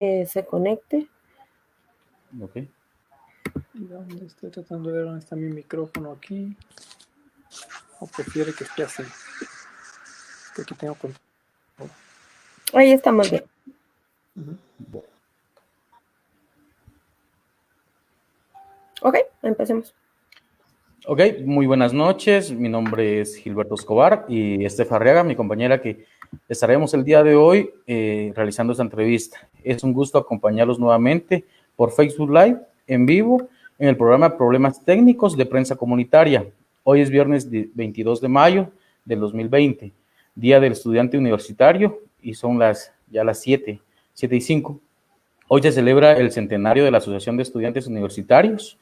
se conecte. Ok. Estoy tratando de ver dónde está mi micrófono aquí. ¿O prefiere que esté así? Que aquí tengo control. Ahí estamos bien. Ok, empecemos. Ok, muy buenas noches. Mi nombre es Gilberto Escobar y Estefa Arriaga, mi compañera, que estaremos el día de hoy realizando esta entrevista. Es un gusto acompañarlos nuevamente por Facebook Live en vivo en el programa Problemas Técnicos de Prensa Comunitaria. Hoy es viernes 22 de mayo del 2020, Día del Estudiante Universitario, y son ya las 7:05. Hoy se celebra el centenario de la Asociación de Estudiantes Universitarios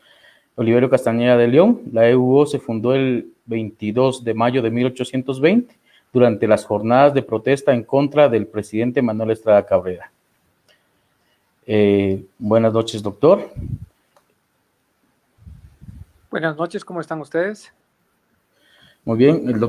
Oliverio Castañeda de León. La EUO se fundó el 22 de mayo de 1820 durante las jornadas de protesta en contra del presidente Manuel Estrada Cabrera. Buenas noches, doctor. Buenas noches, ¿cómo están ustedes? Muy bien, el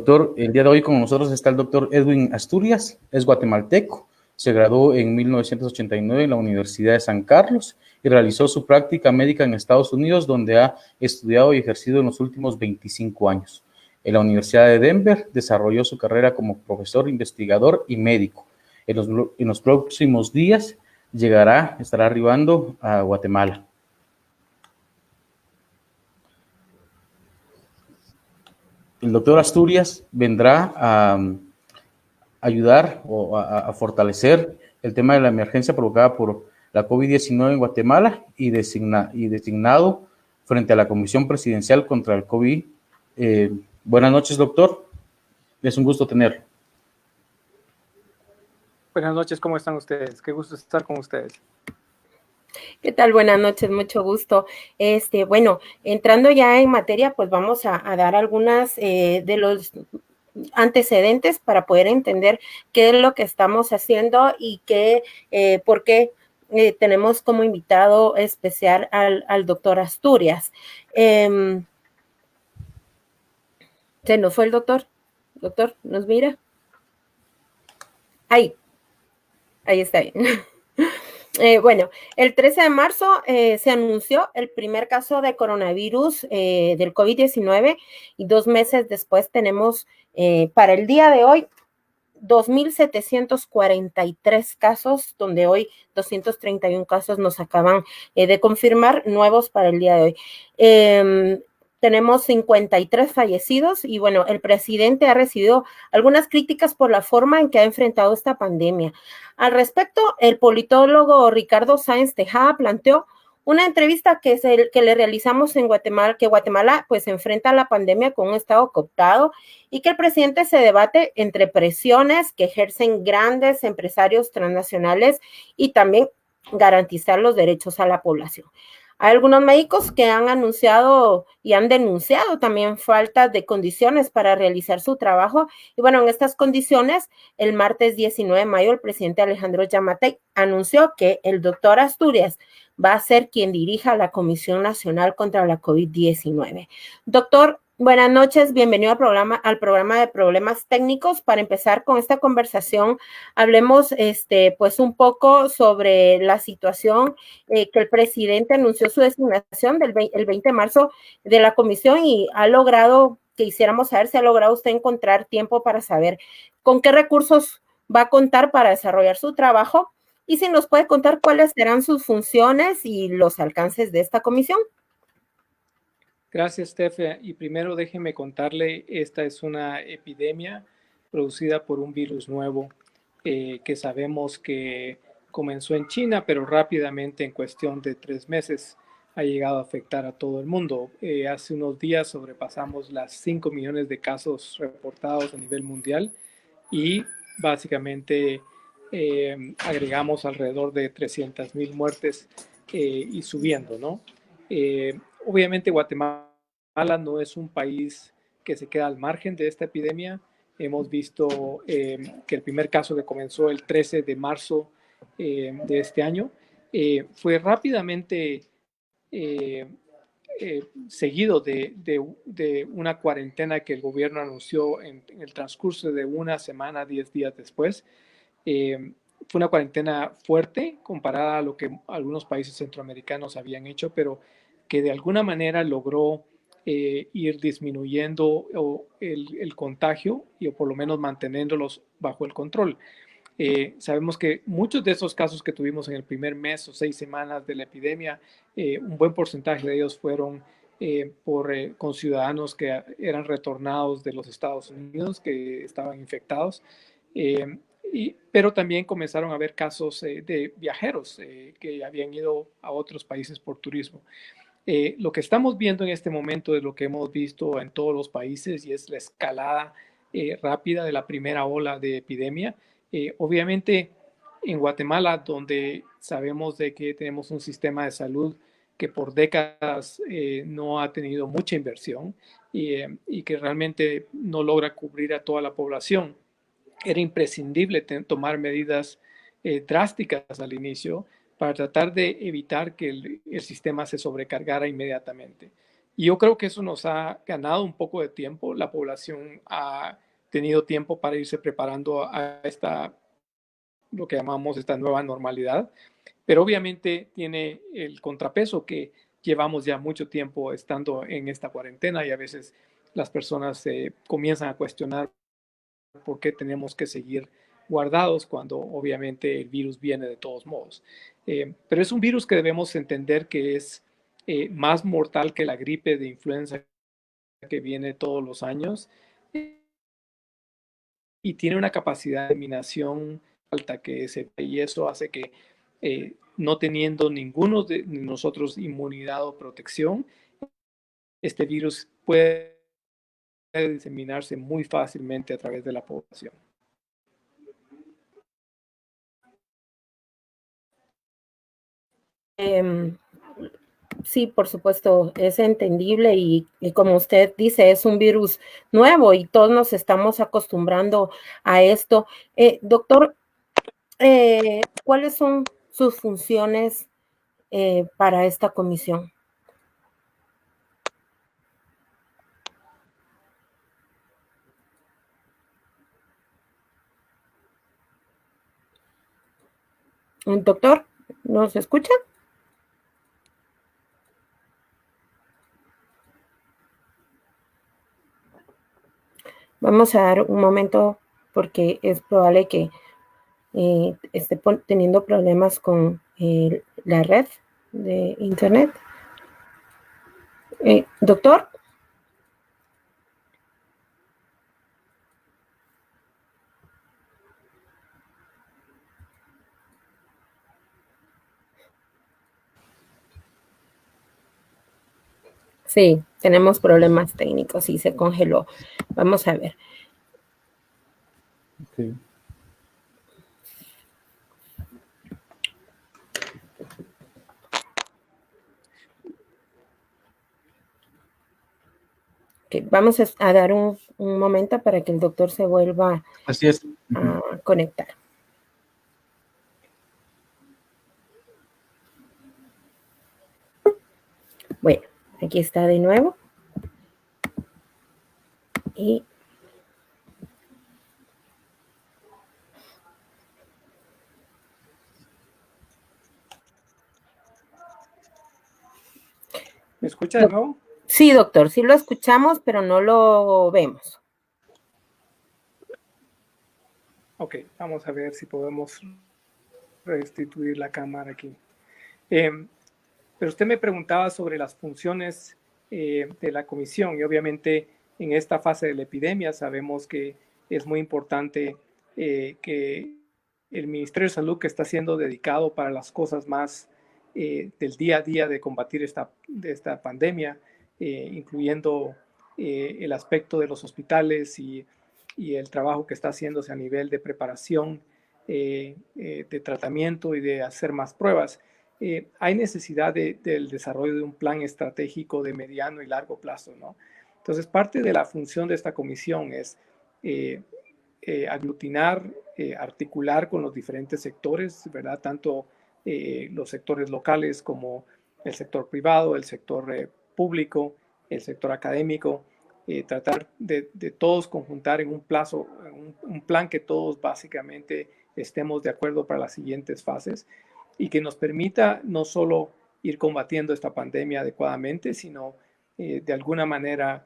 día de hoy con nosotros está el doctor Edwin Asturias, es guatemalteco, se graduó en 1989 en la Universidad de San Carlos y realizó su práctica médica en Estados Unidos, donde ha estudiado y ejercido en los últimos 25 años. En la Universidad de Denver desarrolló su carrera como profesor, investigador y médico. En los próximos días estará arribando a Guatemala. El doctor Asturias vendrá a ayudar o a fortalecer el tema de la emergencia provocada por la COVID-19 en Guatemala y designado frente a la Comisión Presidencial contra el COVID. Buenas noches, doctor. Es un gusto tenerlo. Buenas noches, ¿cómo están ustedes? Qué gusto estar con ustedes. ¿Qué tal? Buenas noches, mucho gusto. Bueno, entrando ya en materia, pues vamos a dar algunas de los antecedentes para poder entender qué es lo que estamos haciendo y por qué tenemos como invitado especial al doctor Asturias. Se nos fue el doctor. Doctor, ¿nos mira? Ahí está. Bueno, el 13 de marzo se anunció el primer caso de coronavirus del COVID-19 y 2 meses después tenemos para el día de hoy 2,743 casos, donde hoy 231 casos nos acaban de confirmar nuevos para el día de hoy. Tenemos 53 fallecidos y bueno, el presidente ha recibido algunas críticas por la forma en que ha enfrentado esta pandemia. Al respecto, el politólogo Ricardo Sáenz Tejada planteó una entrevista que le realizamos en Guatemala, que Guatemala pues enfrenta la pandemia con un estado cooptado y que el presidente se debate entre presiones que ejercen grandes empresarios transnacionales y también garantizar los derechos a la población. Hay algunos médicos que han anunciado y han denunciado también falta de condiciones para realizar su trabajo. Y bueno, en estas condiciones, el martes 19 de mayo, el presidente Alejandro Yamatei anunció que el doctor Asturias va a ser quien dirija la Comisión Nacional contra la COVID-19. Doctor, buenas noches, bienvenido al programa de Problemas Técnicos. Para empezar con esta conversación, hablemos pues un poco sobre la situación que el presidente anunció su designación el 20 de marzo de la comisión y ha logrado, que hiciéramos saber si ha logrado usted encontrar tiempo para saber con qué recursos va a contar para desarrollar su trabajo y si nos puede contar cuáles serán sus funciones y los alcances de esta comisión. Gracias, Stefa. Y primero déjeme contarle, esta es una epidemia producida por un virus nuevo que sabemos que comenzó en China, pero rápidamente, en cuestión de 3 meses, ha llegado a afectar a todo el mundo. Hace unos días sobrepasamos las 5 millones de casos reportados a nivel mundial y básicamente agregamos alrededor de 300,000 muertes y subiendo, ¿no? Obviamente Guatemala no es un país que se queda al margen de esta epidemia. Hemos visto que el primer caso que comenzó el 13 de marzo de este año fue rápidamente seguido de una cuarentena que el gobierno anunció en el transcurso de una semana, 10 días después. fue una cuarentena fuerte comparada a lo que algunos países centroamericanos habían hecho, pero que de alguna manera logró ir disminuyendo el contagio o por lo menos manteniéndolos bajo el control. Sabemos que muchos de esos casos que tuvimos en el primer mes o 6 semanas de la epidemia, un buen porcentaje de ellos fueron con ciudadanos que eran retornados de los Estados Unidos, que estaban infectados. Pero también comenzaron a haber casos de viajeros que habían ido a otros países por turismo. Lo que estamos viendo en este momento es lo que hemos visto en todos los países y es la escalada rápida de la primera ola de epidemia. Obviamente en Guatemala, donde sabemos de que tenemos un sistema de salud que por décadas no ha tenido mucha inversión y que realmente no logra cubrir a toda la población, era imprescindible tomar medidas drásticas al inicio para tratar de evitar que el sistema se sobrecargara inmediatamente. Y yo creo que eso nos ha ganado un poco de tiempo. La población ha tenido tiempo para irse preparando a lo que llamamos esta nueva normalidad, pero obviamente tiene el contrapeso que llevamos ya mucho tiempo estando en esta cuarentena y a veces las personas comienzan a cuestionar por qué tenemos que seguir guardados cuando obviamente el virus viene de todos modos. Pero es un virus que debemos entender que es más mortal que la gripe de influenza que viene todos los años y tiene una capacidad de eliminación alta y eso hace que no teniendo ninguno de nosotros inmunidad o protección, este virus puede diseminarse muy fácilmente a través de la población. Sí, por supuesto, es entendible y como usted dice, es un virus nuevo y todos nos estamos acostumbrando a esto. Doctor, ¿cuáles son sus funciones para esta comisión? Doctor, ¿nos escucha? Vamos a dar un momento porque es probable que esté teniendo problemas con la red de internet. Doctor. Sí, tenemos problemas técnicos y se congeló. Vamos a ver. Sí. Okay, vamos a dar un momento para que el doctor se vuelva Así es. A conectar. Bueno, aquí está de nuevo. Y ¿Me escucha de nuevo? Sí, doctor, sí lo escuchamos, pero no lo vemos. Ok, vamos a ver si podemos restituir la cámara aquí. Pero usted me preguntaba sobre las funciones de la comisión y obviamente en esta fase de la epidemia sabemos que es muy importante que el Ministerio de Salud, que está siendo dedicado para las cosas más del día a día de combatir esta pandemia, incluyendo el aspecto de los hospitales y el trabajo que está haciéndose a nivel de preparación, de tratamiento y de hacer más pruebas. Hay necesidad del desarrollo de un plan estratégico de mediano y largo plazo, ¿no? Entonces, parte de la función de esta comisión es aglutinar, articular con los diferentes sectores, ¿verdad? Tanto los sectores locales como el sector privado, el sector público, el sector académico, tratar de todos conjuntar en un plazo, un plan que todos básicamente estemos de acuerdo para las siguientes fases y que nos permita no solo ir combatiendo esta pandemia adecuadamente, sino de alguna manera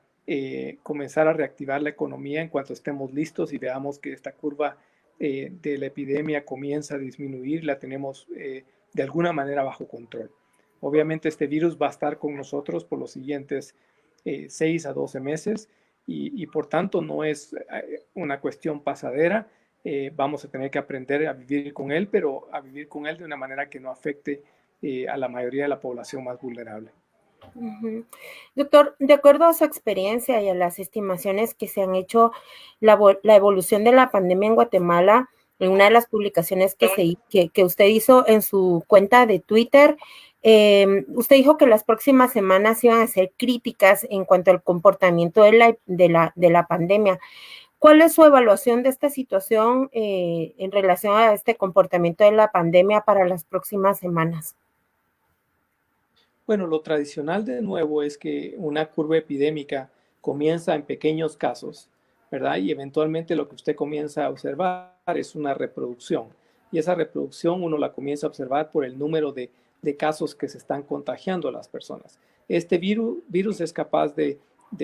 comenzar a reactivar la economía en cuanto estemos listos y veamos que esta curva de la epidemia comienza a disminuir, la tenemos de alguna manera bajo control. Obviamente este virus va a estar con nosotros por los siguientes 6 a 12 meses y por tanto no es una cuestión pasadera. Vamos a tener que aprender a vivir con él, pero a vivir con él de una manera que no afecte a la mayoría de la población más vulnerable. Uh-huh. Doctor, de acuerdo a su experiencia y a las estimaciones que se han hecho, la evolución de la pandemia en Guatemala, en una de las publicaciones que usted hizo en su cuenta de Twitter, usted dijo que las próximas semanas iban a ser críticas en cuanto al comportamiento de la pandemia. ¿Cuál es su evaluación de esta situación en relación a este comportamiento de la pandemia para las próximas semanas? Bueno, lo tradicional de nuevo es que una curva epidémica comienza en pequeños casos, ¿verdad? Y eventualmente lo que usted comienza a observar es una reproducción. Y esa reproducción uno la comienza a observar por el número de casos que se están contagiando a las personas. Este virus es capaz de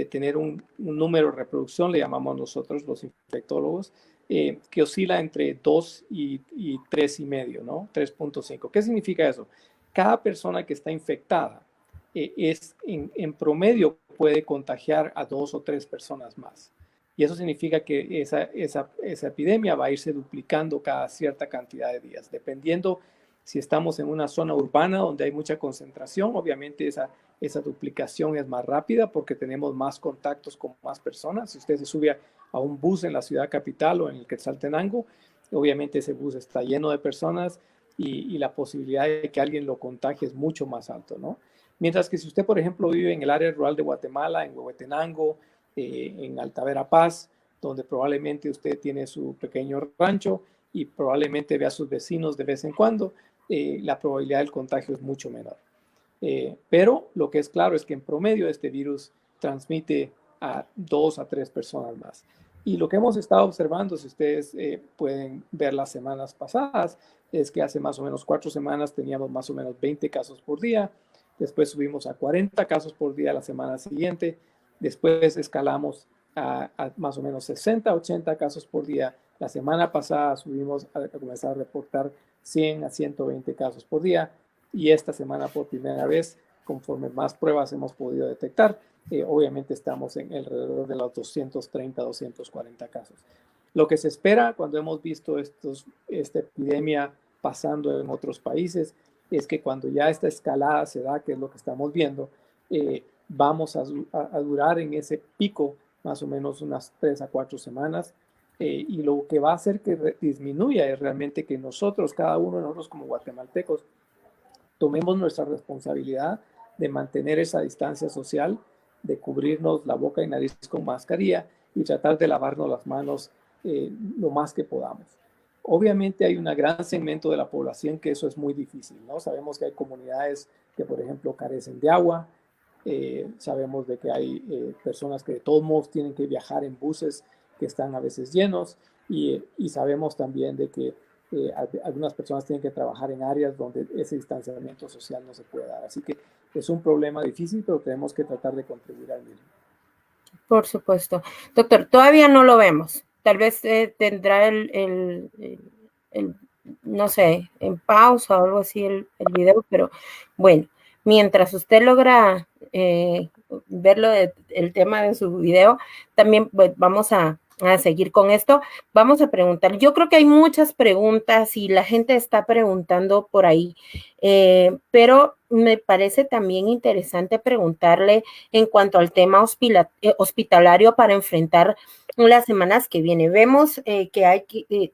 tener un número de reproducción, le llamamos nosotros los infectólogos, que oscila entre 2 y 3,5, ¿no? 3.5. ¿Qué significa eso? Cada persona que está infectada en promedio puede contagiar a 2 o 3 personas más. Y eso significa que esa epidemia va a irse duplicando cada cierta cantidad de días. Dependiendo si estamos en una zona urbana donde hay mucha concentración, obviamente esa duplicación es más rápida porque tenemos más contactos con más personas. Si usted se sube a un bus en la ciudad capital o en el Quetzaltenango, obviamente ese bus está lleno de personas y la posibilidad de que alguien lo contagie es mucho más alto, ¿no? Mientras que si usted, por ejemplo, vive en el área rural de Guatemala, en Huehuetenango, en Alta Verapaz, donde probablemente usted tiene su pequeño rancho y probablemente ve a sus vecinos de vez en cuando, la probabilidad del contagio es mucho menor. Pero lo que es claro es que en promedio este virus transmite a 2 a 3 personas más. Y lo que hemos estado observando, si ustedes pueden ver las semanas pasadas, es que hace más o menos 4 semanas teníamos más o menos 20 casos por día, después subimos a 40 casos por día la semana siguiente, después escalamos a más o menos 60, 80 casos por día. La semana pasada subimos a comenzar a reportar 100 a 120 casos por día y esta semana por primera vez, conforme más pruebas hemos podido detectar, obviamente estamos en alrededor de los 230, 240 casos. Lo que se espera cuando hemos visto esta epidemia pasando en otros países es que cuando ya esta escalada se da, que es lo que estamos viendo, vamos a durar en ese pico más o menos unas 3 a 4 semanas y lo que va a hacer que disminuya es realmente que nosotros, cada uno de nosotros como guatemaltecos, tomemos nuestra responsabilidad de mantener esa distancia social, de cubrirnos la boca y nariz con mascarilla y tratar de lavarnos las manos lo más que podamos. Obviamente hay un gran segmento de la población que eso es muy difícil, ¿no? Sabemos que hay comunidades que, por ejemplo, carecen de agua, sabemos de que hay personas que de todos modos tienen que viajar en buses que están a veces llenos y sabemos también de que algunas personas tienen que trabajar en áreas donde ese distanciamiento social no se puede dar. Así que es un problema difícil, pero tenemos que tratar de contribuir al mismo. Por supuesto. Doctor, todavía no lo vemos. Tal vez tendrá no sé, en pausa o algo así el video, pero bueno, mientras usted logra verlo el tema de su video, también pues, vamos a seguir con esto. Vamos a preguntar. Yo creo que hay muchas preguntas y la gente está preguntando por ahí, pero me parece también interesante preguntarle en cuanto al tema hospitalario para enfrentar las semanas que viene. Vemos que hay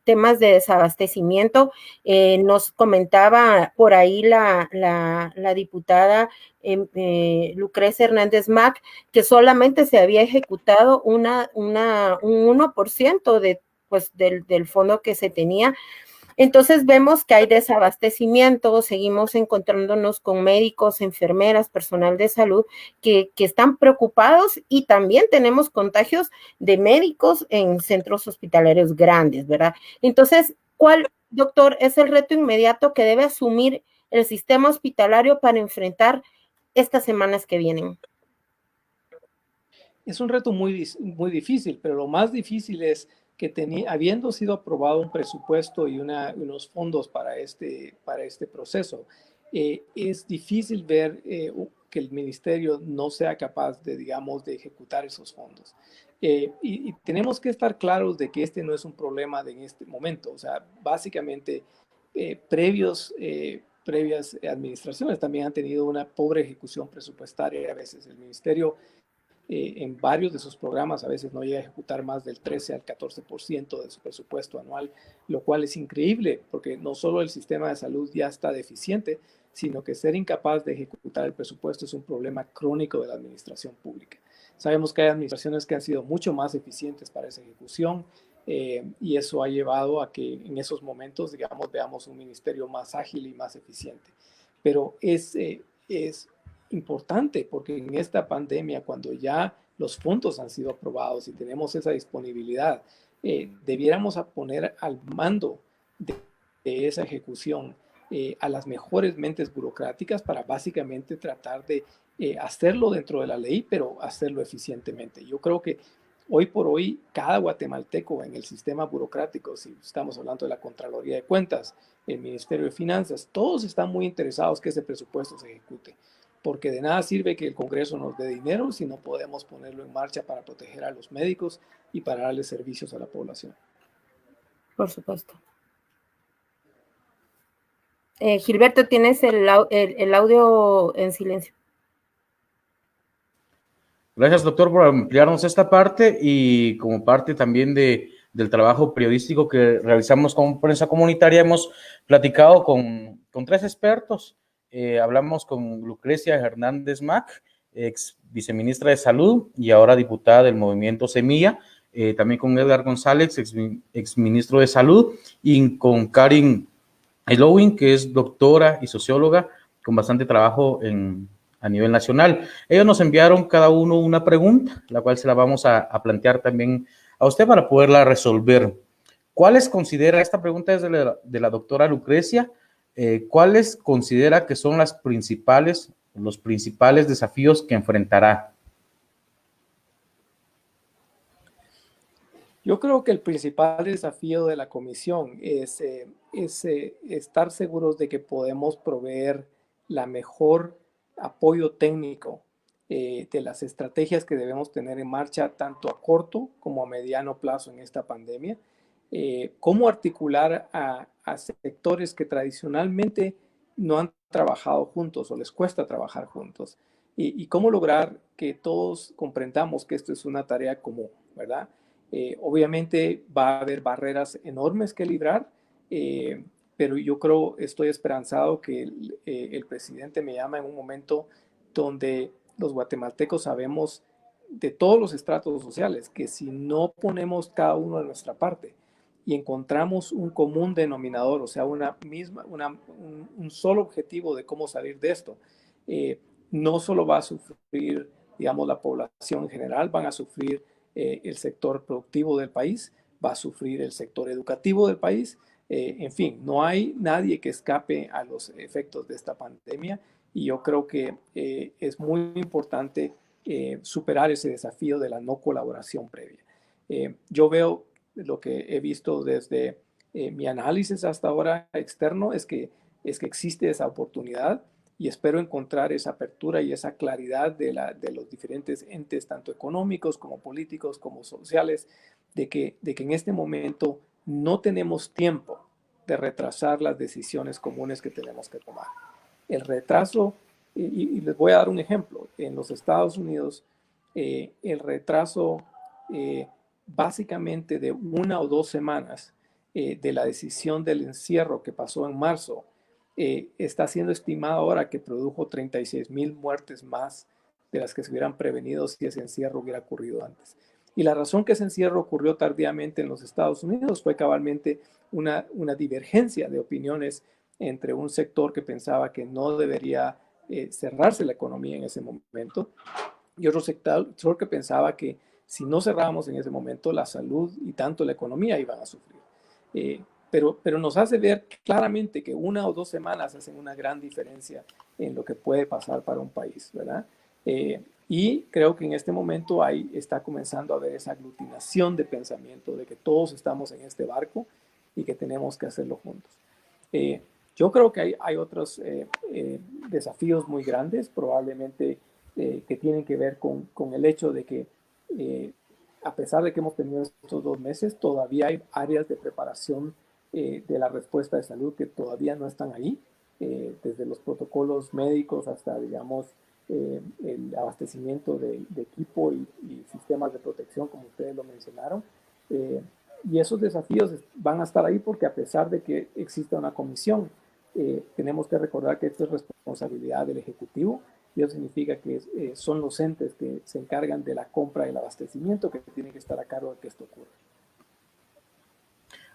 temas de desabastecimiento. Nos comentaba por ahí la diputada Lucrecia Hernández Mac que solamente se había ejecutado un 1% del fondo que se tenía. Entonces vemos que hay desabastecimiento, seguimos encontrándonos con médicos, enfermeras, personal de salud que están preocupados y también tenemos contagios de médicos en centros hospitalarios grandes, ¿verdad? Entonces, doctor, es el reto inmediato que debe asumir el sistema hospitalario para enfrentar estas semanas que vienen? Es un reto muy difícil, pero lo más difícil es que habiendo sido aprobado un presupuesto y unos fondos para este proceso, es difícil ver que el ministerio no sea capaz de, digamos, de ejecutar esos fondos. Y tenemos que estar claros de que este no es un problema en este momento. O sea, básicamente, previas administraciones también han tenido una pobre ejecución presupuestaria. A veces el ministerio en varios de sus programas a veces no llega a ejecutar más del 13 al 14% de su presupuesto anual, lo cual es increíble porque no solo el sistema de salud ya está deficiente, sino que ser incapaz de ejecutar el presupuesto es un problema crónico de la administración pública. Sabemos que hay administraciones que han sido mucho más eficientes para esa ejecución y eso ha llevado a que en esos momentos, digamos, veamos un ministerio más ágil y más eficiente. Pero es importante porque en esta pandemia, cuando ya los fondos han sido aprobados y tenemos esa disponibilidad, debiéramos poner al mando de esa ejecución a las mejores mentes burocráticas para básicamente tratar de hacerlo dentro de la ley, pero hacerlo eficientemente. Yo creo que hoy por hoy cada guatemalteco en el sistema burocrático, si estamos hablando de la Contraloría de Cuentas, el Ministerio de Finanzas, todos están muy interesados que ese presupuesto se ejecute, porque de nada sirve que el Congreso nos dé dinero si no podemos ponerlo en marcha para proteger a los médicos y para darles servicios a la población. Por supuesto. Gilberto, tienes el audio en silencio. Gracias, doctor, por ampliarnos esta parte y como parte también del trabajo periodístico que realizamos con prensa comunitaria, hemos platicado con 3 expertos. Hablamos con Lucrecia Hernández Mac, ex viceministra de Salud y ahora diputada del Movimiento Semilla, también con Edgar González, ex ministro de Salud, y con Karin Elowin, que es doctora y socióloga con bastante trabajo a nivel nacional. Ellos nos enviaron cada uno una pregunta, la cual se la vamos a plantear también a usted para poderla resolver. ¿Cuáles considera, esta pregunta es de la doctora Lucrecia, cuáles considera que son los principales desafíos que enfrentará? Yo creo que el principal desafío de la comisión es estar seguros de que podemos proveer la mejor apoyo técnico de las estrategias que debemos tener en marcha tanto a corto como a mediano plazo en esta pandemia. Cómo articular a sectores que tradicionalmente no han trabajado juntos o les cuesta trabajar juntos y cómo lograr que todos comprendamos que esto es una tarea común, ¿verdad? Obviamente va a haber barreras enormes que librar, pero yo estoy esperanzado que el presidente me llama en un momento donde los guatemaltecos sabemos de todos los estratos sociales que si no ponemos cada uno de nuestra parte y encontramos un común denominador, o sea, un solo objetivo de cómo salir de esto, no solo va a sufrir, digamos, la población en general, van a sufrir el sector productivo del país, va a sufrir el sector educativo del país. En fin, no hay nadie que escape a los efectos de esta pandemia y yo creo que es muy importante superar ese desafío de la no colaboración previa. Yo veo lo que he visto desde mi análisis hasta ahora externo es que existe esa oportunidad y espero encontrar esa apertura y esa claridad de los diferentes entes, tanto económicos como políticos, como sociales, de que en este momento no tenemos tiempo de retrasar las decisiones comunes que tenemos que tomar. El retraso, y les voy a dar un ejemplo, en los Estados Unidos, el retraso básicamente de 1 o 2 semanas de la decisión del encierro que pasó en marzo, está siendo estimado ahora que produjo 36,000 muertes más de las que se hubieran prevenido si ese encierro hubiera ocurrido antes. Y la razón que ese encierro ocurrió tardíamente en los Estados Unidos fue cabalmente una divergencia de opiniones entre un sector que pensaba que no debería cerrarse la economía en ese momento y otro sector que pensaba que si no cerrábamos en ese momento la salud y tanto la economía iban a sufrir. pero nos hace ver claramente que 1 o 2 semanas hacen una gran diferencia en lo que puede pasar para un país, ¿verdad? Y creo que en este momento ahí está comenzando a haber esa aglutinación de pensamiento de que todos estamos en este barco y que tenemos que hacerlo juntos. Yo creo que hay otros desafíos muy grandes, probablemente que tienen que ver con el hecho de que a pesar de que hemos tenido estos 2 meses, todavía hay áreas de preparación de la respuesta de salud que todavía no están ahí, desde los protocolos médicos hasta, digamos, el abastecimiento de equipo y sistemas de protección, como ustedes lo mencionaron. Y esos desafíos van a estar ahí porque a pesar de que exista una comisión, tenemos que recordar que esto es responsabilidad del Ejecutivo y eso significa que son los entes que se encargan de la compra y el abastecimiento que tienen que estar a cargo de que esto ocurra.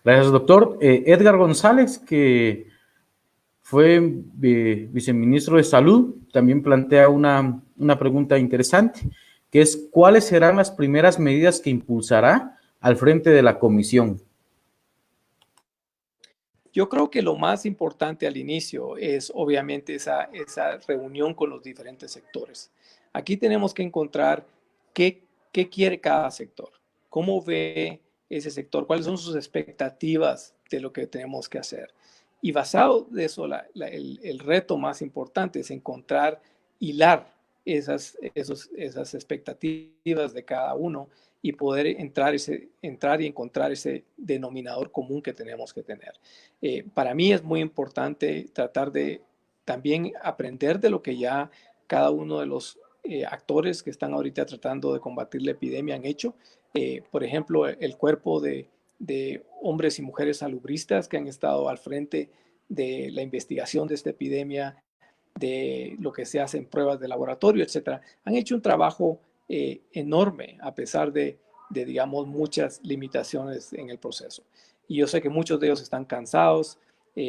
Gracias, doctor. Edgar González, que fue viceministro de Salud, también plantea una pregunta interesante, que es ¿cuáles serán las primeras medidas que impulsará al frente de la comisión? Yo creo que lo más importante al inicio es obviamente esa reunión con los diferentes sectores. Aquí tenemos que encontrar qué quiere cada sector, cómo ve ese sector, cuáles son sus expectativas de lo que tenemos que hacer. Y basado de eso, el reto más importante es encontrar, hilar esas expectativas de cada uno y poder entrar y encontrar ese denominador común que tenemos que tener. Para mí es muy importante tratar de también aprender de lo que ya cada uno de los actores que están ahorita tratando de combatir la epidemia han hecho. Por ejemplo, el cuerpo de hombres y mujeres salubristas que han estado al frente de la investigación de esta epidemia, de lo que se hace en pruebas de laboratorio, etcétera, han hecho un trabajo enorme a pesar de, digamos, muchas limitaciones en el proceso. Y yo sé que muchos de ellos están cansados,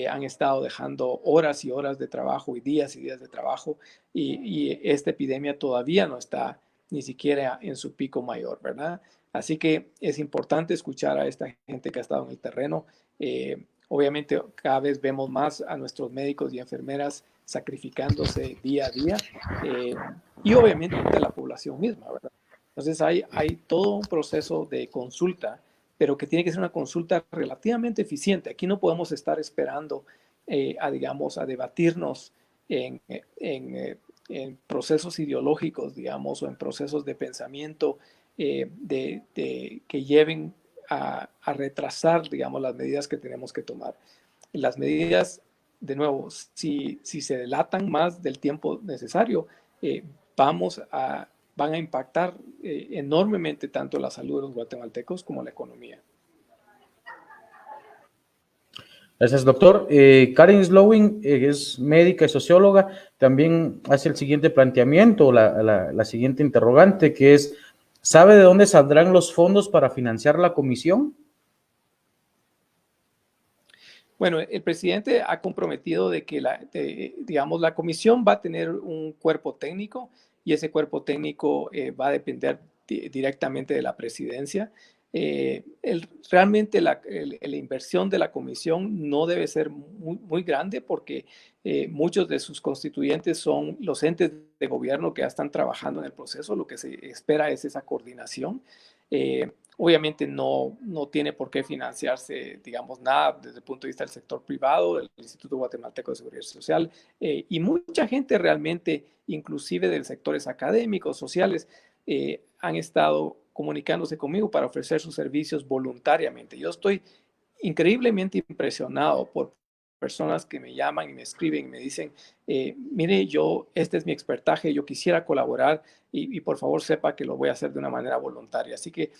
han estado dejando horas y horas de trabajo y días de trabajo y esta epidemia todavía no está ni siquiera en su pico mayor, ¿verdad? Así que es importante escuchar a esta gente que ha estado en el terreno. Obviamente cada vez vemos más a nuestros médicos y enfermeras sacrificándose día a día y obviamente a la población misma, ¿verdad? Entonces hay todo un proceso de consulta, pero que tiene que ser una consulta relativamente eficiente. Aquí no podemos estar esperando digamos, a debatirnos en procesos ideológicos, digamos, o en procesos de pensamiento que lleven a retrasar, digamos, las medidas que tenemos que tomar. Las medidas, de nuevo, si se delatan más del tiempo necesario, van a impactar enormemente tanto la salud de los guatemaltecos como la economía. Gracias, doctor. Karen Slowing es médica y socióloga, también hace el siguiente planteamiento, la siguiente interrogante, que es, ¿sabe de dónde saldrán los fondos para financiar la comisión? Bueno, el presidente ha comprometido de que digamos, la comisión va a tener un cuerpo técnico y ese cuerpo técnico va a depender directamente de la presidencia. Realmente la inversión de la comisión no debe ser muy grande porque muchos de sus constituyentes son los entes de gobierno que ya están trabajando en el proceso. Lo que se espera es esa coordinación. Obviamente no tiene por qué financiarse, digamos, nada desde el punto de vista del sector privado, del Instituto Guatemalteco de Seguridad Social, y mucha gente realmente, inclusive de sectores académicos, sociales, han estado comunicándose conmigo para ofrecer sus servicios voluntariamente. Yo estoy increíblemente impresionado por personas que me llaman y me escriben y me dicen, mire, este es mi expertaje, yo quisiera colaborar y por favor sepa que lo voy a hacer de una manera voluntaria. Así que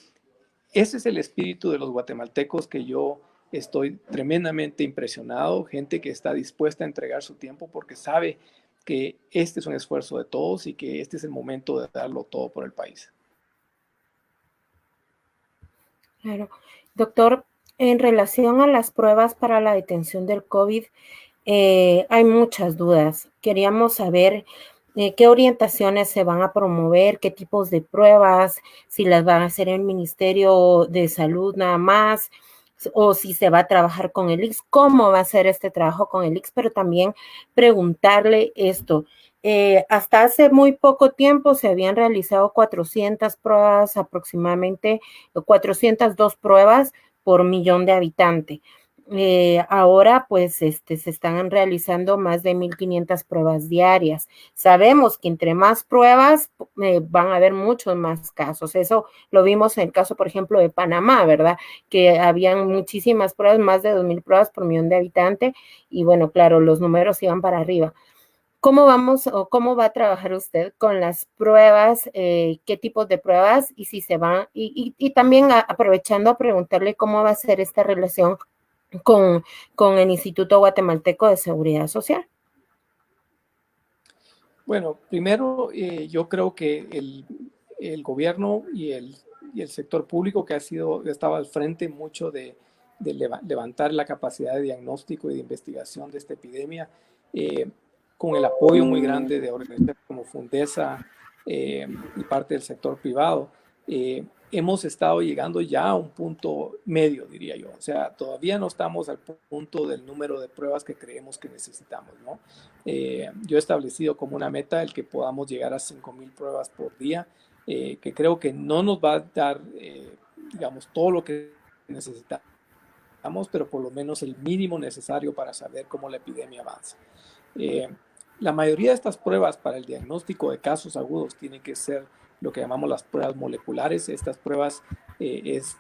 ese es el espíritu de los guatemaltecos que yo estoy tremendamente impresionado, gente que está dispuesta a entregar su tiempo porque sabe que este es un esfuerzo de todos y que este es el momento de darlo todo por el país. Claro. Doctor, en relación a las pruebas para la detención del COVID, hay muchas dudas. Queríamos saber qué orientaciones se van a promover, qué tipos de pruebas, si las va a hacer el Ministerio de Salud nada más, o si se va a trabajar con el ICS, cómo va a ser este trabajo con el ICS, pero también preguntarle esto. Hasta hace muy poco tiempo se habían realizado 400 pruebas aproximadamente, 402 pruebas por millón de habitantes. Ahora pues se están realizando más de 1.500 pruebas diarias. Sabemos que entre más pruebas van a haber muchos más casos. Eso lo vimos en el caso, por ejemplo, de Panamá, ¿verdad? Que habían muchísimas pruebas, más de 2.000 pruebas por millón de habitantes y bueno, claro, los números iban para arriba. ¿Cómo vamos o cómo va a trabajar usted con las pruebas? ¿Qué tipos de pruebas? Y si se van, y también aprovechando a preguntarle cómo va a ser esta relación con el Instituto Guatemalteco de Seguridad Social. Bueno, primero yo creo que el gobierno y el sector público que estaba al frente mucho de levantar la capacidad de diagnóstico y de investigación de esta epidemia, con el apoyo muy grande de organizaciones como Fundesa y parte del sector privado, hemos estado llegando ya a un punto medio, diría yo. O sea, todavía no estamos al punto del número de pruebas que creemos que necesitamos, ¿no? Yo he establecido como una meta el que podamos llegar a 5,000 pruebas por día, que creo que no nos va a dar, digamos, todo lo que necesitamos, pero por lo menos el mínimo necesario para saber cómo la epidemia avanza. La mayoría de estas pruebas para el diagnóstico de casos agudos tienen que ser lo que llamamos las pruebas moleculares. Estas pruebas es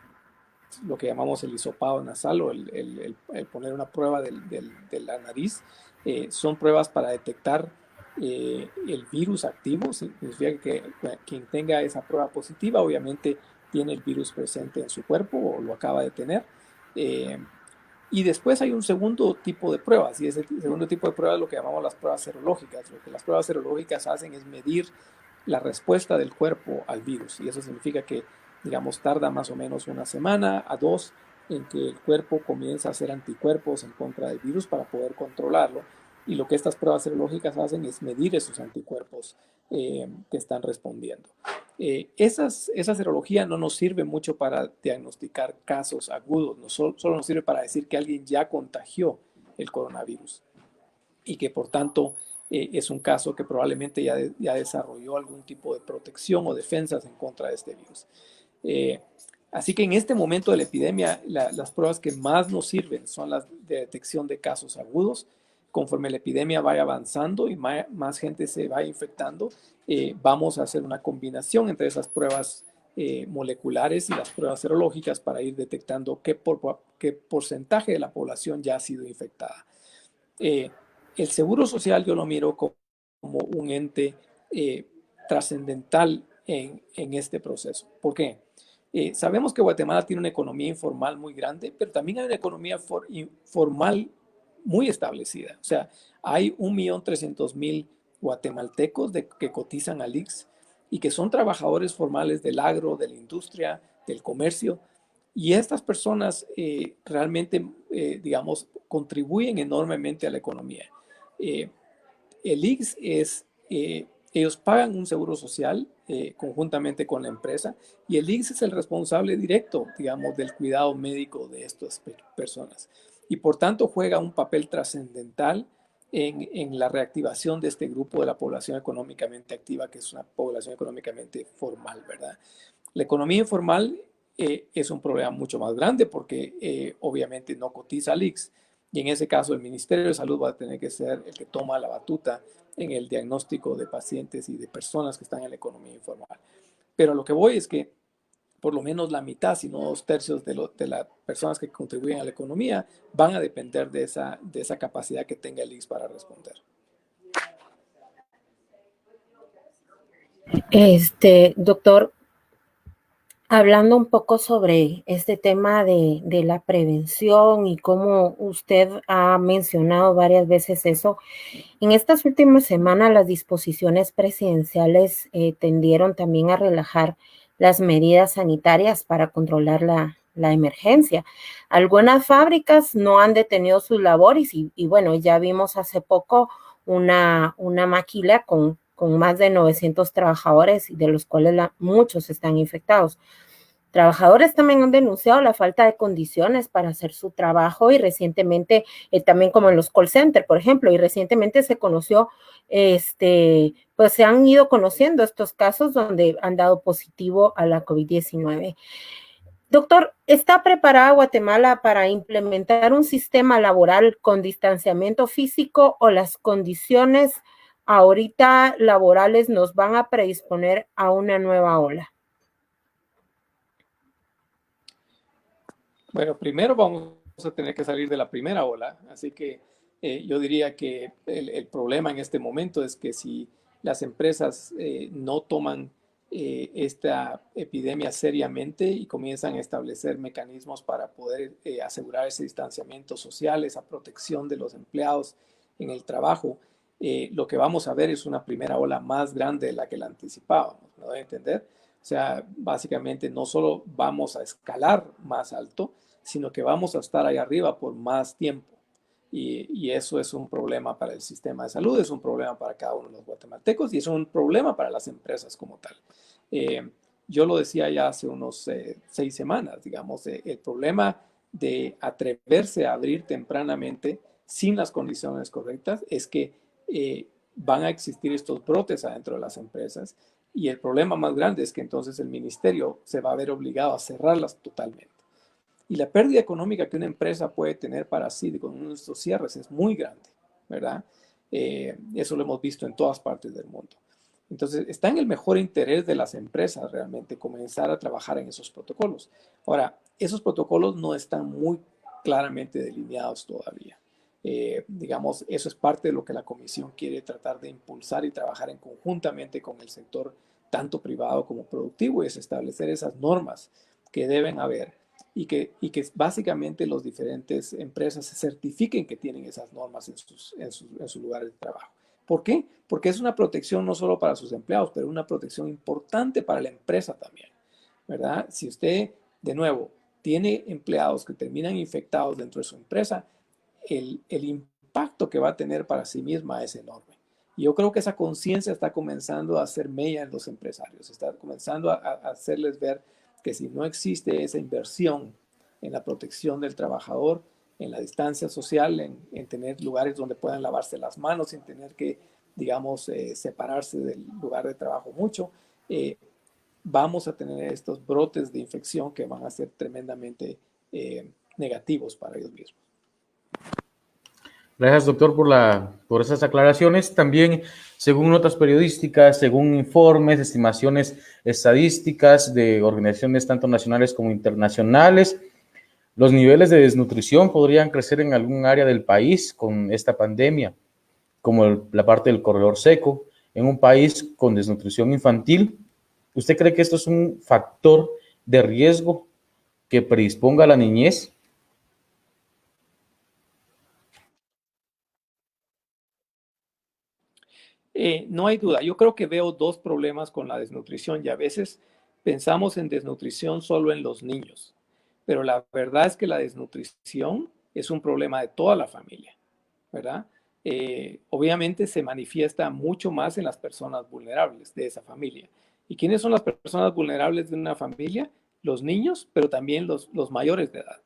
lo que llamamos el hisopado nasal o el poner una prueba de la nariz. Son pruebas para detectar el virus activo. Significa que quien tenga esa prueba positiva obviamente tiene el virus presente en su cuerpo o lo acaba de tener. Y después hay un segundo tipo de pruebas, y ese segundo tipo de pruebas es lo que llamamos las pruebas serológicas. Lo que las pruebas serológicas hacen es medir la respuesta del cuerpo al virus, y eso significa que, digamos, tarda más o menos 1 semana a 2 en que el cuerpo comienza a hacer anticuerpos en contra del virus para poder controlarlo, y lo que estas pruebas serológicas hacen es medir esos anticuerpos que están respondiendo. Esa serología no nos sirve mucho para diagnosticar casos agudos, solo nos sirve para decir que alguien ya contagió el coronavirus y que por tanto es un caso que probablemente ya desarrolló algún tipo de protección o defensas en contra de este virus. Así que en este momento de la epidemia, las pruebas que más nos sirven son las de detección de casos agudos. Conforme la epidemia vaya avanzando y más gente se vaya infectando, vamos a hacer una combinación entre esas pruebas moleculares y las pruebas serológicas para ir detectando qué porcentaje de la población ya ha sido infectada. El Seguro Social yo lo miro como un ente trascendental en este proceso. ¿Por qué? Sabemos que Guatemala tiene una economía informal muy grande, pero también hay una economía formal muy establecida. O sea, hay 1.300.000 guatemaltecos que cotizan al ICS y que son trabajadores formales del agro, de la industria, del comercio. Y estas personas realmente, digamos, contribuyen enormemente a la economía. El ICS ellos pagan un seguro social conjuntamente con la empresa, y el ICS es el responsable directo, digamos, del cuidado médico de estas personas. Y por tanto juega un papel trascendental en la reactivación de este grupo de la población económicamente activa, que es una población económicamente formal, ¿verdad? La economía informal es un problema mucho más grande porque obviamente no cotiza al ICS, y en ese caso el Ministerio de Salud va a tener que ser el que toma la batuta en el diagnóstico de pacientes y de personas que están en la economía informal. Pero lo que voy es que por lo menos la mitad, si no 2/3 de las personas que contribuyen a la economía van a depender de esa capacidad que tenga el ICS para responder. Doctor, hablando un poco sobre este tema de la prevención y cómo usted ha mencionado varias veces eso, en estas últimas semanas las disposiciones presidenciales tendieron también a relajar las medidas sanitarias para controlar la emergencia. Algunas fábricas no han detenido sus labores y bueno, ya vimos hace poco una maquila con más de 900 trabajadores, de los cuales muchos están infectados. Trabajadores también han denunciado la falta de condiciones para hacer su trabajo y recientemente, también como en los call centers, por ejemplo, y recientemente se conoció, pues se han ido conociendo estos casos donde han dado positivo a la COVID-19. Doctor, ¿está preparada Guatemala para implementar un sistema laboral con distanciamiento físico o las condiciones ahorita laborales nos van a predisponer a una nueva ola? Bueno, primero vamos a tener que salir de la primera ola, así que yo diría que el problema en este momento es que si las empresas no toman esta epidemia seriamente y comienzan a establecer mecanismos para poder asegurar ese distanciamiento social, esa protección de los empleados en el trabajo, lo que vamos a ver es una primera ola más grande de la que la anticipábamos, ¿no? ¿Debe entender? O sea, básicamente no solo vamos a escalar más alto, sino que vamos a estar ahí arriba por más tiempo. Y eso es un problema para el sistema de salud, es un problema para cada uno de los guatemaltecos y es un problema para las empresas como tal. Eh, yo lo decía ya hace unos 6 semanas, digamos, el problema de atreverse a abrir tempranamente sin las condiciones correctas es que van a existir estos brotes adentro de las empresas y el problema más grande es que entonces el ministerio se va a ver obligado a cerrarlas totalmente. Y la pérdida económica que una empresa puede tener para sí con estos cierres es muy grande, ¿verdad? Eso lo hemos visto en todas partes del mundo. Entonces, está en el mejor interés de las empresas realmente comenzar a trabajar en esos protocolos. Ahora, esos protocolos no están muy claramente delineados todavía. Digamos, eso es parte de lo que la comisión quiere tratar de impulsar y trabajar en conjuntamente con el sector tanto privado como productivo, y es establecer esas normas que deben haber y que básicamente las diferentes empresas se certifiquen que tienen esas normas en sus lugares de trabajo. ¿Por qué? Porque es una protección no solo para sus empleados, pero una protección importante para la empresa también, ¿verdad? Si usted, de nuevo, tiene empleados que terminan infectados dentro de su empresa, el impacto que va a tener para sí misma es enorme. Y yo creo que esa conciencia está comenzando a hacer mella en los empresarios, está comenzando a hacerles ver que si no existe esa inversión en la protección del trabajador, en la distancia social, en tener lugares donde puedan lavarse las manos sin tener que, digamos, separarse del lugar de trabajo mucho, vamos a tener estos brotes de infección que van a ser tremendamente negativos para ellos mismos. Gracias, doctor, por esas aclaraciones. También, según notas periodísticas, según informes, estimaciones estadísticas de organizaciones tanto nacionales como internacionales, los niveles de desnutrición podrían crecer en algún área del país con esta pandemia, como la parte del corredor seco, en un país con desnutrición infantil. ¿Usted cree que esto es un factor de riesgo que predisponga a la niñez? No hay duda, yo creo que veo dos problemas con la desnutrición y a veces pensamos en desnutrición solo en los niños, pero la verdad es que la desnutrición es un problema de toda la familia, ¿verdad? Obviamente se manifiesta mucho más en las personas vulnerables de esa familia. ¿Y quiénes son las personas vulnerables de una familia? Los niños, pero también los mayores de edad,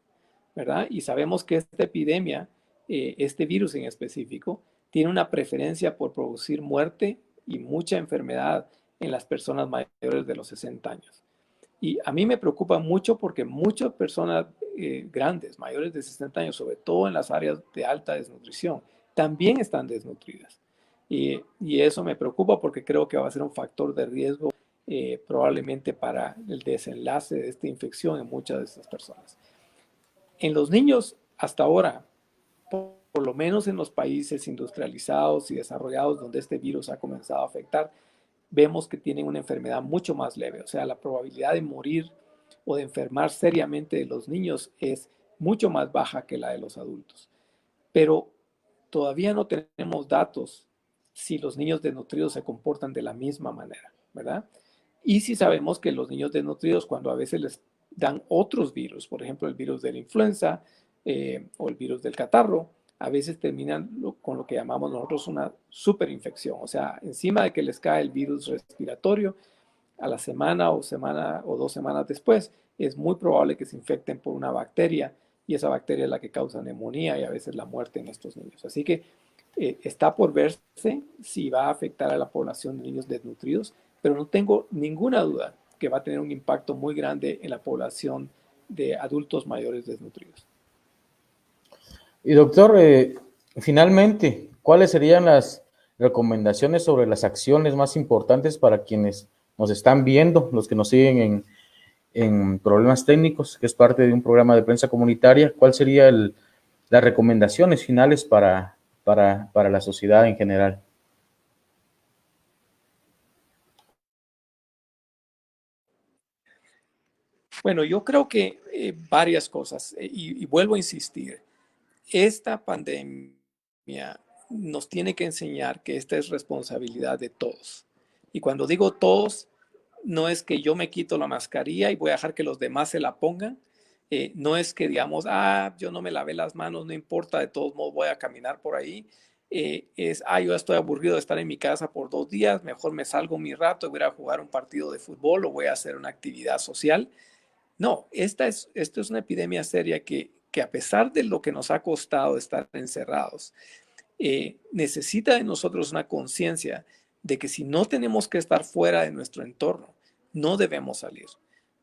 ¿verdad? Y sabemos que esta epidemia, este virus en específico, tiene una preferencia por producir muerte y mucha enfermedad en las personas mayores de los 60 años. Y a mí me preocupa mucho porque muchas personas grandes, mayores de 60 años, sobre todo en las áreas de alta desnutrición, también están desnutridas. Y eso me preocupa porque creo que va a ser un factor de riesgo probablemente para el desenlace de esta infección en muchas de estas personas. En los niños, hasta ahora, por lo menos en los países industrializados y desarrollados donde este virus ha comenzado a afectar, vemos que tienen una enfermedad mucho más leve. O sea, la probabilidad de morir o de enfermar seriamente de los niños es mucho más baja que la de los adultos. Pero todavía no tenemos datos si los niños desnutridos se comportan de la misma manera, ¿verdad? Y si sabemos que los niños desnutridos, cuando a veces les dan otros virus, por ejemplo, el virus de la influenza o el virus del catarro, a veces terminan con lo que llamamos nosotros una superinfección. O sea, encima de que les cae el virus respiratorio, a la semana o 2 semanas después, es muy probable que se infecten por una bacteria y esa bacteria es la que causa neumonía y a veces la muerte en estos niños. Así que está por verse si va a afectar a la población de niños desnutridos, pero no tengo ninguna duda que va a tener un impacto muy grande en la población de adultos mayores desnutridos. Y doctor, finalmente, ¿cuáles serían las recomendaciones sobre las acciones más importantes para quienes nos están viendo, los que nos siguen en Problemas Técnicos, que es parte de un programa de prensa comunitaria? ¿Cuáles serían las recomendaciones finales para la sociedad en general? Bueno, yo creo que varias cosas, y vuelvo a insistir, esta pandemia nos tiene que enseñar que esta es responsabilidad de todos. Y cuando digo todos, no es que yo me quito la mascarilla y voy a dejar que los demás se la pongan. No es que digamos, yo no me lavé las manos, no importa, de todos modos voy a caminar por ahí. Yo estoy aburrido de estar en mi casa por 2 días, mejor me salgo mi rato, voy a jugar un partido de fútbol o voy a hacer una actividad social. No, esto es una epidemia seria que a pesar de lo que nos ha costado estar encerrados, necesita de nosotros una conciencia de que si no tenemos que estar fuera de nuestro entorno, no debemos salir,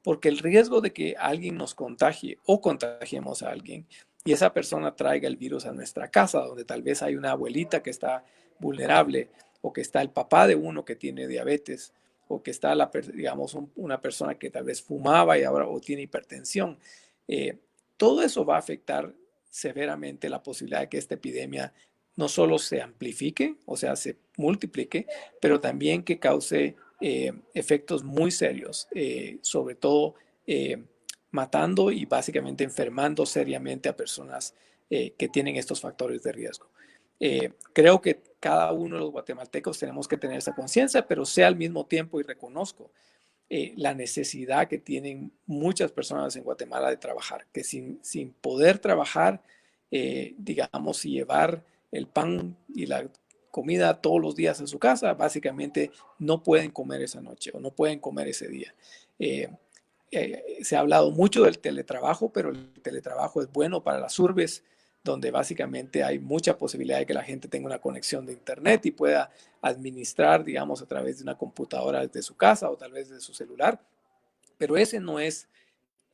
porque el riesgo de que alguien nos contagie o contagiemos a alguien y esa persona traiga el virus a nuestra casa, donde tal vez hay una abuelita que está vulnerable o que está el papá de uno que tiene diabetes o que está, digamos, una persona que tal vez fumaba y ahora o tiene hipertensión. Todo eso va a afectar severamente la posibilidad de que esta epidemia no solo se amplifique, o sea, se multiplique, pero también que cause efectos muy serios, sobre todo matando y básicamente enfermando seriamente a personas que tienen estos factores de riesgo. Creo que cada uno de los guatemaltecos tenemos que tener esa conciencia, pero sé al mismo tiempo y reconozco la necesidad que tienen muchas personas en Guatemala de trabajar, que sin poder trabajar, digamos, y llevar el pan y la comida todos los días a su casa, básicamente no pueden comer esa noche o no pueden comer ese día. Se ha hablado mucho del teletrabajo, pero el teletrabajo es bueno para las urbes, donde básicamente hay mucha posibilidad de que la gente tenga una conexión de internet y pueda administrar, digamos, a través de una computadora desde su casa o tal vez de su celular. Pero ese no es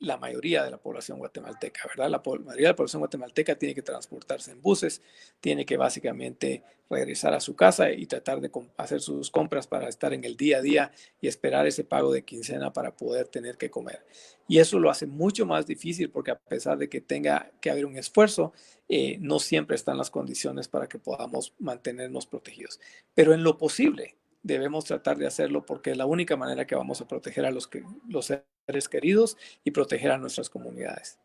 la mayoría de la población guatemalteca, ¿verdad? La mayoría de la población guatemalteca tiene que transportarse en buses, tiene que básicamente regresar a su casa y tratar de hacer sus compras para estar en el día a día y esperar ese pago de quincena para poder tener que comer. Y eso lo hace mucho más difícil porque a pesar de que tenga que haber un esfuerzo, no siempre están las condiciones para que podamos mantenernos protegidos. Pero en lo posible, debemos tratar de hacerlo porque es la única manera que vamos a proteger a los seres queridos y proteger a nuestras comunidades.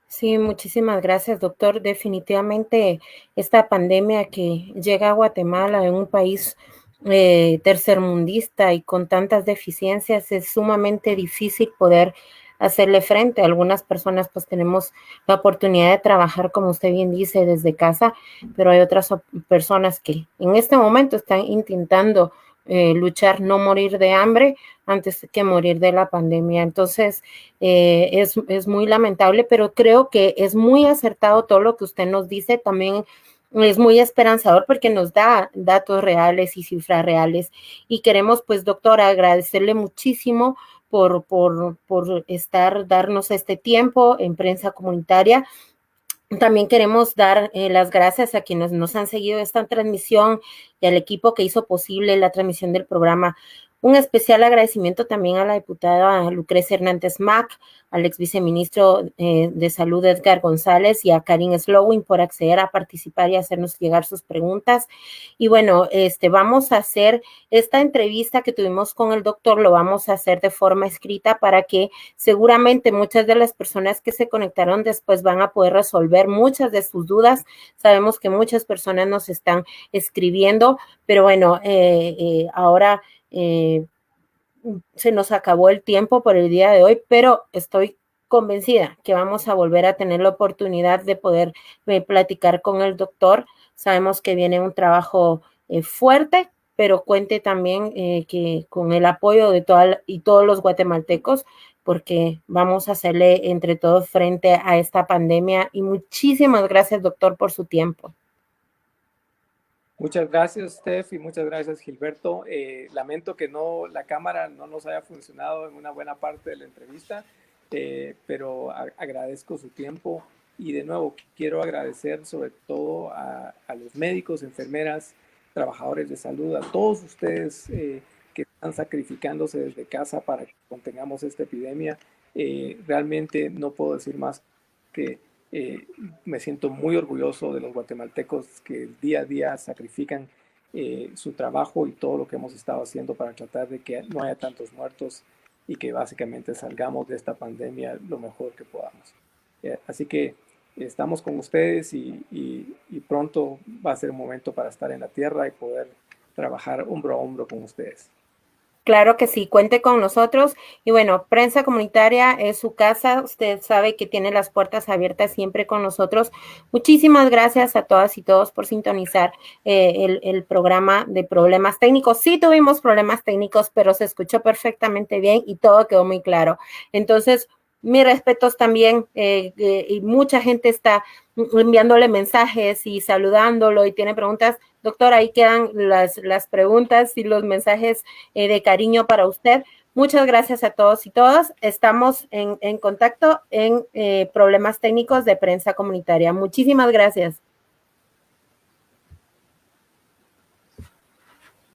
Sí, muchísimas gracias, doctor. Definitivamente esta pandemia que llega a Guatemala, en un país tercermundista y con tantas deficiencias, es sumamente difícil poder hacerle frente. Algunas personas pues tenemos la oportunidad de trabajar, como usted bien dice, desde casa, pero hay otras personas que en este momento están intentando luchar, no morir de hambre antes que morir de la pandemia. Entonces, es muy lamentable, pero creo que es muy acertado todo lo que usted nos dice. También es muy esperanzador porque nos da datos reales y cifras reales. Y queremos, pues, doctora, agradecerle muchísimo por darnos este tiempo en prensa comunitaria. También queremos dar las gracias a quienes nos han seguido esta transmisión y al equipo que hizo posible la transmisión del programa. Un especial agradecimiento también a la diputada Lucrecia Hernández Mac, al ex viceministro de Salud Edgar González y a Karin Slowin por acceder a participar y hacernos llegar sus preguntas. Y bueno, vamos a hacer esta entrevista que tuvimos con el doctor, lo vamos a hacer de forma escrita para que seguramente muchas de las personas que se conectaron después van a poder resolver muchas de sus dudas. Sabemos que muchas personas nos están escribiendo, pero bueno, ahora se nos acabó el tiempo por el día de hoy, pero estoy convencida que vamos a volver a tener la oportunidad de poder platicar con el doctor. Sabemos que viene un trabajo fuerte, pero cuente también que con el apoyo de todos los guatemaltecos, porque vamos a hacerle entre todos frente a esta pandemia. Y muchísimas gracias, doctor, por su tiempo. Muchas gracias, Steph, y muchas gracias, Gilberto. Lamento que la cámara no nos haya funcionado en una buena parte de la entrevista, pero agradezco su tiempo. Y de nuevo, quiero agradecer sobre todo a los médicos, enfermeras, trabajadores de salud, a todos ustedes que están sacrificándose desde casa para que contengamos esta epidemia. Realmente no puedo decir más que me siento muy orgulloso de los guatemaltecos que día a día sacrifican su trabajo y todo lo que hemos estado haciendo para tratar de que no haya tantos muertos y que básicamente salgamos de esta pandemia lo mejor que podamos. Así que estamos con ustedes y pronto va a ser un momento para estar en la tierra y poder trabajar hombro a hombro con ustedes. Claro que sí, cuente con nosotros. Y bueno, Prensa Comunitaria es su casa. Usted sabe que tiene las puertas abiertas siempre con nosotros. Muchísimas gracias a todas y todos por sintonizar el programa de problemas técnicos. Sí tuvimos problemas técnicos, pero se escuchó perfectamente bien y todo quedó muy claro. Entonces, mis respetos también, y mucha gente está enviándole mensajes y saludándolo y tiene preguntas. Doctor, ahí quedan las preguntas y los mensajes de cariño para usted. Muchas gracias a todos y todas. Estamos en contacto en Problemas Técnicos de Prensa Comunitaria. Muchísimas gracias.